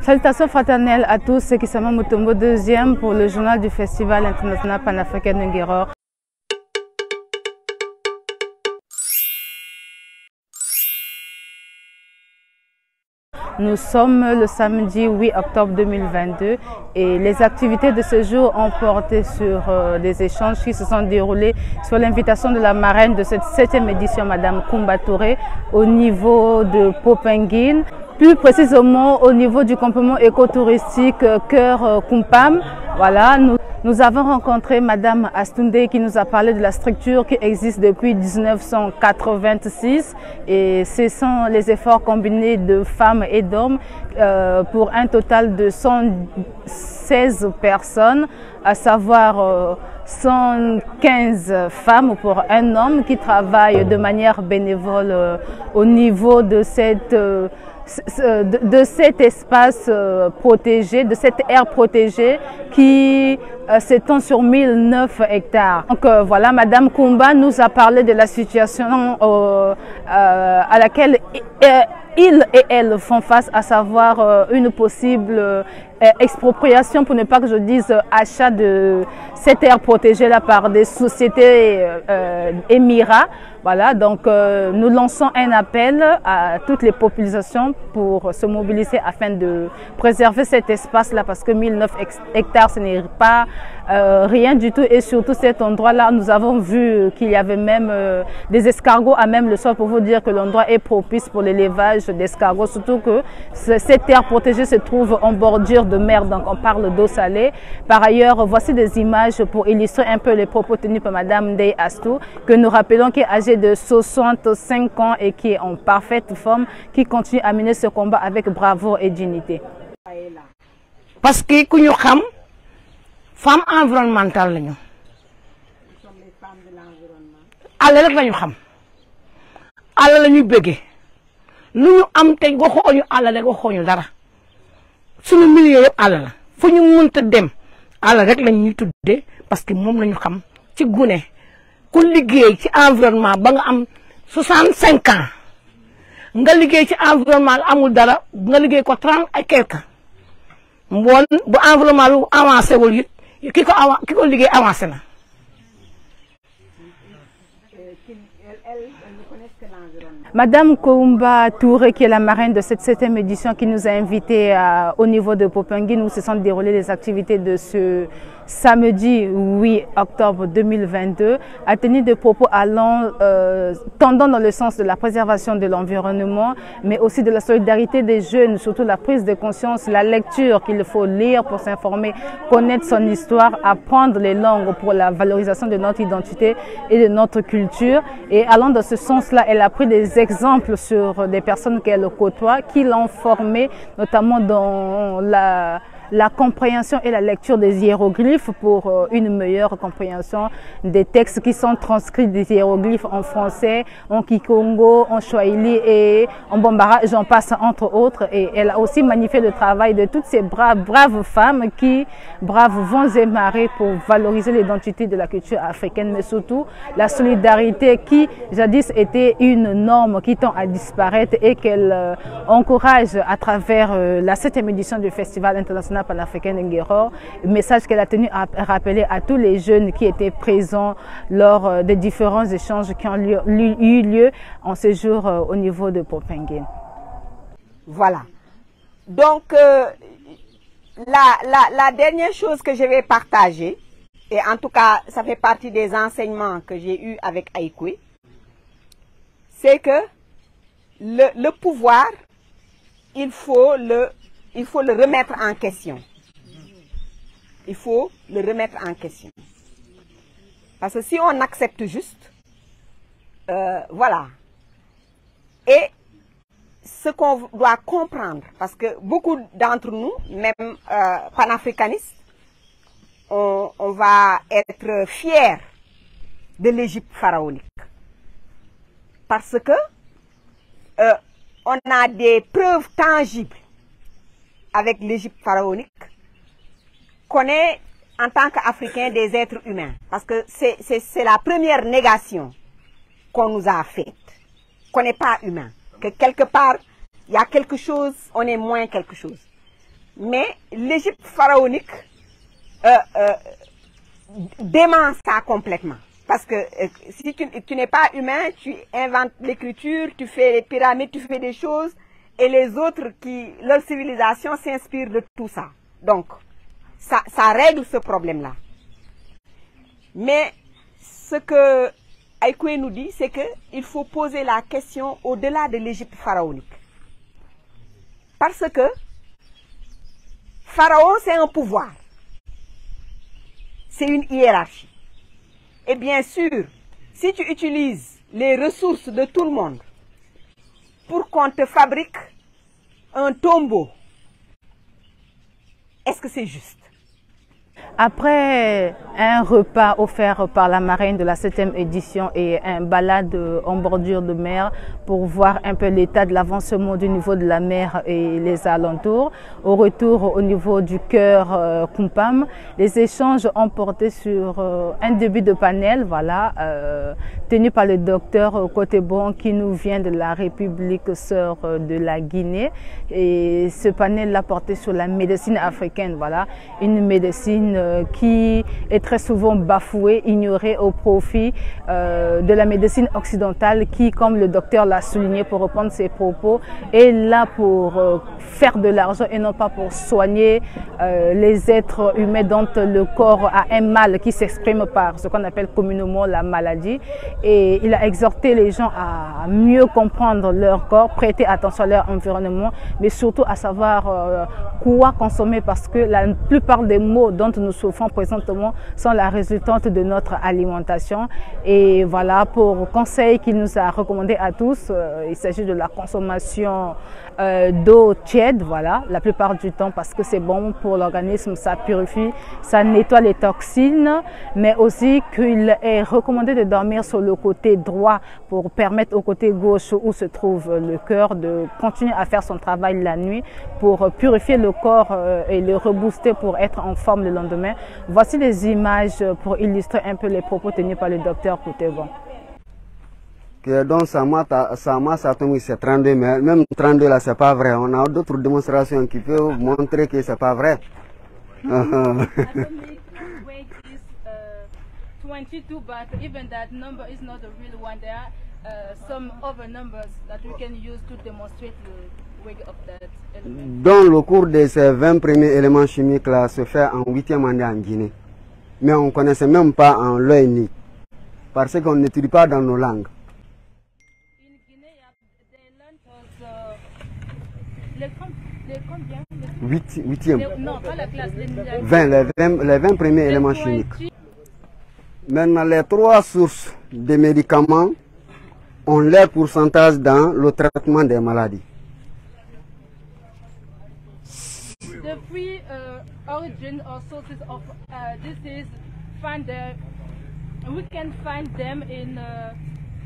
Salutations fraternelles à tous, c'est Kisama Mutombo, deuxième pour le journal du Festival international panafricain de Nguéror. Nous sommes le samedi 8 octobre 2022 et les activités de ce jour ont porté sur des échanges qui se sont déroulés sur l'invitation de la marraine de cette 7e édition, Madame Koumba Touré, au niveau de Popenguine, plus précisément au niveau du campement écotouristique Cœur Kumpam. Voilà, nous avons rencontré Madame Astoundé qui nous a parlé de la structure qui existe depuis 1986 et ce sont les efforts combinés de femmes et d'hommes pour un total de 116 personnes, à savoir 115 femmes pour un homme qui travaille de manière bénévole au niveau de cet espace protégé, de cette aire protégée qui s'étend sur 1009 hectares. Donc voilà, Madame Koumba nous a parlé de la situation à laquelle ils et elles font face, à savoir une possible expropriation, pour ne pas que je dise achat de cette aire protégée là par des sociétés émirats. Voilà, donc nous lançons un appel à toutes les populations pour se mobiliser afin de préserver cet espace-là, parce que 1009 hectares, ce n'est pas rien du tout. Et surtout cet endroit-là, nous avons vu qu'il y avait même des escargots à même le sol, pour vous dire que l'endroit est propice pour l'élevage d'escargots, surtout que cette terre protégée se trouve en bordure de mer, donc on parle d'eau salée. Par ailleurs, voici des images pour illustrer un peu les propos tenus par Madame Ndeye Astou, que nous rappelons qui est âgée de 65 ans et qui est en parfaite forme, qui continue à mener ce combat avec bravoure et dignité. Parce que nous sommes femmes environnementales. Nous sommes les femmes de l'environnement. Allah rek lañu xam. Allah lañu bëggé. Lu ñu am té waxoñu Allah rek waxoñu dara. Suñu milieu yépp Allah la. Fu ñu mënta dem Allah rek lañu tuddé parce que mom lañu xam ci gune. Ku liggéey ci environnement ba nga am 65 ans nga liggéey ci environnement amul dara nga liggéey ko 30 et quelque bon bu environnement lu avancé wul it kiko liggéey avancé na. Madame Koumba Touré, qui est la marraine de cette 7e édition, qui nous a invités au niveau de Popenguine, où se sont déroulées les activités de ce samedi 8 octobre 2022, a tenu des propos allant, tendant dans le sens de la préservation de l'environnement, mais aussi de la solidarité des jeunes, surtout la prise de conscience, la lecture qu'il faut lire pour s'informer, connaître son histoire, apprendre les langues pour la valorisation de notre identité et de notre culture. Et allant dans ce sens-là, elle a pris des exemples sur des personnes qu'elle côtoie, qui l'ont formée, notamment dans la compréhension et la lecture des hiéroglyphes pour une meilleure compréhension des textes qui sont transcrits des hiéroglyphes en français, en kikongo, en swahili et en bambara, j'en passe entre autres. Et elle a aussi magnifié le travail de toutes ces braves femmes qui bravent vents et marées pour valoriser l'identité de la culture africaine, mais surtout la solidarité qui jadis était une norme qui tend à disparaître et qu'elle encourage à travers la 7e édition du Festival international panafricain de Nguéror, message qu'elle a tenu à rappeler à tous les jeunes qui étaient présents lors des différents échanges qui ont eu lieu en ce jour au niveau de Popenguine. Voilà. Donc, la dernière chose que je vais partager, et en tout cas, ça fait partie des enseignements que j'ai eus avec Aikwe, c'est que le pouvoir, il faut le remettre en question. Il faut le remettre en question. Parce que si on accepte juste, voilà. Et ce qu'on doit comprendre, parce que beaucoup d'entre nous, même panafricanistes, on va être fiers de l'Égypte pharaonique. Parce que on a des preuves tangibles avec l'Égypte pharaonique qu'on est en tant qu'Africains des êtres humains. Parce que c'est la première négation qu'on nous a faite, qu'on n'est pas humain. Que quelque part, il y a quelque chose, on est moins quelque chose. Mais l'Égypte pharaonique dément ça complètement. Parce que si tu n'es pas humain, tu inventes l'écriture, tu fais les pyramides, tu fais des choses, et les autres, leur civilisation s'inspire de tout ça. Donc, ça règle ce problème-là. Mais ce que Aikwe nous dit, c'est qu'il faut poser la question au-delà de l'Égypte pharaonique. Parce que Pharaon, c'est un pouvoir. C'est une hiérarchie. Et bien sûr, si tu utilises les ressources de tout le monde pour qu'on te fabrique un tombeau, est-ce que c'est juste? Après un repas offert par la marraine de la 7e édition et un balade en bordure de mer pour voir un peu l'état de l'avancement du niveau de la mer et les alentours, au retour au niveau du cœur Kumpam, les échanges ont porté sur un début de panel, voilà, tenu par le docteur Kotebon qui nous vient de la République sœur de la Guinée. Et ce panel l'a porté sur la médecine africaine, voilà, une médecine qui est très souvent bafouée, ignorée au profit de la médecine occidentale qui, comme le docteur l'a souligné pour reprendre ses propos, est là pour faire de l'argent et non pas pour soigner les êtres humains dont le corps a un mal qui s'exprime par ce qu'on appelle communément la maladie. Et il a exhorté les gens à mieux comprendre leur corps, prêter attention à leur environnement, mais surtout à savoir quoi consommer parce que la plupart des maux dont nous souffrons présentement sont la résultante de notre alimentation. Et voilà, pour conseil qu'il nous a recommandé à tous, il s'agit de la consommation d'eau tiède, voilà, la plupart du temps parce que c'est bon pour l'organisme, ça purifie, ça nettoie les toxines, mais aussi qu'il est recommandé de dormir sur le côté droit pour permettre au côté gauche où se trouve le cœur de continuer à faire son travail la nuit pour purifier le corps et le rebooster pour être en forme le lendemain. Voici les images pour illustrer un peu les propos tenus par le docteur Kotebon. Donc ça m'a c'est 32, mais même 32 là c'est pas vrai. On a d'autres démonstrations qui peuvent montrer que c'est pas vrai. Atomic weight is 22, but even that number is not the real one. There are some other numbers that we can use to demonstrate the weight of that element. Donc le cours de ces 20 premiers éléments chimiques là se fait en 8e année en Guinée. Mais on ne connaissait même pas en l'ONU parce qu'on n'étudie pas dans nos langues. Huitième. Non, pas la classe. Les 20 premiers éléments chimiques. Maintenant, les 3 sources de médicaments ont leur pourcentage dans le traitement des maladies. The three origin or sources of disease, we can find them in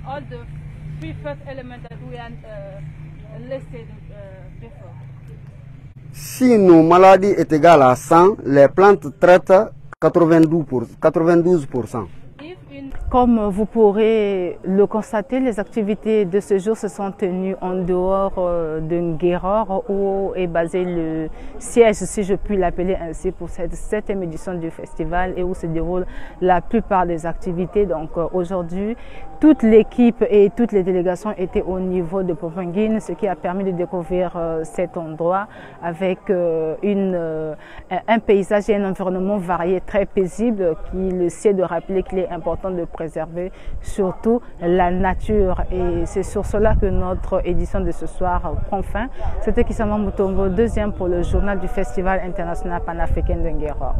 all the 3 first elements that we had listed before. Si nos maladies est égale à 100, les plantes traitent 92%. Comme vous pourrez le constater, les activités de ce jour se sont tenues en dehors de Nguéror où est basé le siège, si je puis l'appeler ainsi, pour cette 7e édition du festival et où se déroulent la plupart des activités. Donc aujourd'hui, toute l'équipe et toutes les délégations étaient au niveau de Popenguine, ce qui a permis de découvrir cet endroit avec un paysage et un environnement varié, très paisible, qui le sait de rappeler qu'il est important de préserver surtout la nature. Et c'est sur cela que notre édition de ce soir prend fin. C'était Kisama Mutombo, 2e pour le journal du Festival international panafricain de Nguéror.